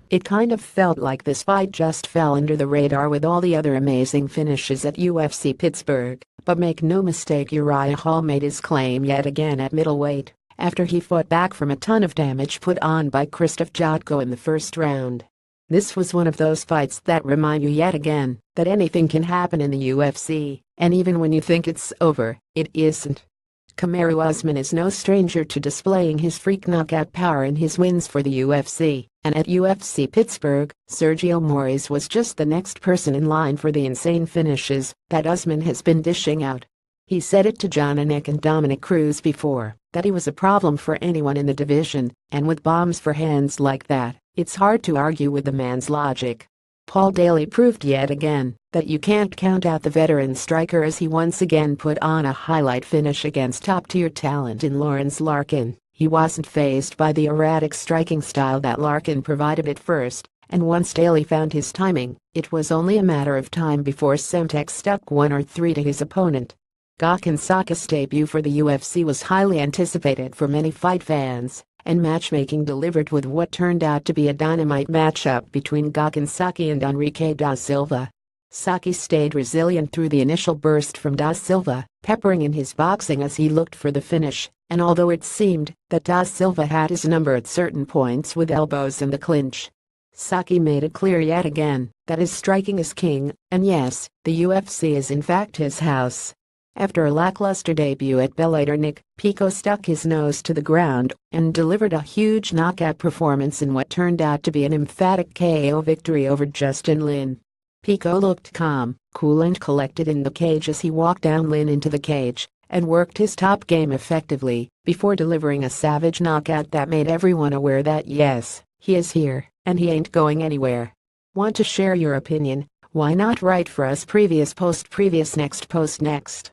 It kind of felt like this fight just fell under the radar with all the other amazing finishes at UFC Pittsburgh, but make no mistake, Uriah Hall made his claim yet again at middleweight after he fought back from a ton of damage put on by Krzysztof Jotko in the first round. This was one of those fights that remind you yet again that anything can happen in the UFC, and even when you think it's over, it isn't. Kamaru Usman is no stranger to displaying his freak knockout power in his wins for the UFC, and at UFC Pittsburgh, Sergio Moraes was just the next person in line for the insane finishes that Usman has been dishing out. He said it to Jon Anik and Dominick Cruz before, that he was a problem for anyone in the division, and with bombs for hands like that, it's hard to argue with the man's logic. Paul Daley proved yet again that you can't count out the veteran striker as he once again put on a highlight finish against top-tier talent in Lawrence Larkin. He wasn't fazed by the erratic striking style that Larkin provided at first, and once Daley found his timing, it was only a matter of time before Semtex stuck 1 or 3 to his opponent. Gokhan Saka's debut for the UFC was highly anticipated for many fight fans, and matchmaking delivered with what turned out to be a dynamite matchup between Gokhan Saka and Henrique da Silva. Saka stayed resilient through the initial burst from da Silva, peppering in his boxing as he looked for the finish, and although it seemed that da Silva had his number at certain points with elbows in the clinch, Saka made it clear yet again that his striking is king, and yes, the UFC is in fact his house. After a lackluster debut at Bellator, Nick Pico stuck his nose to the ground and delivered a huge knockout performance in what turned out to be an emphatic KO victory over Justin Lin. Pico looked calm, cool and collected in the cage as he walked down Lin into the cage and worked his top game effectively before delivering a savage knockout that made everyone aware that yes, he is here and he ain't going anywhere. Want to share your opinion? Why not write for us? Previous post, next post, next.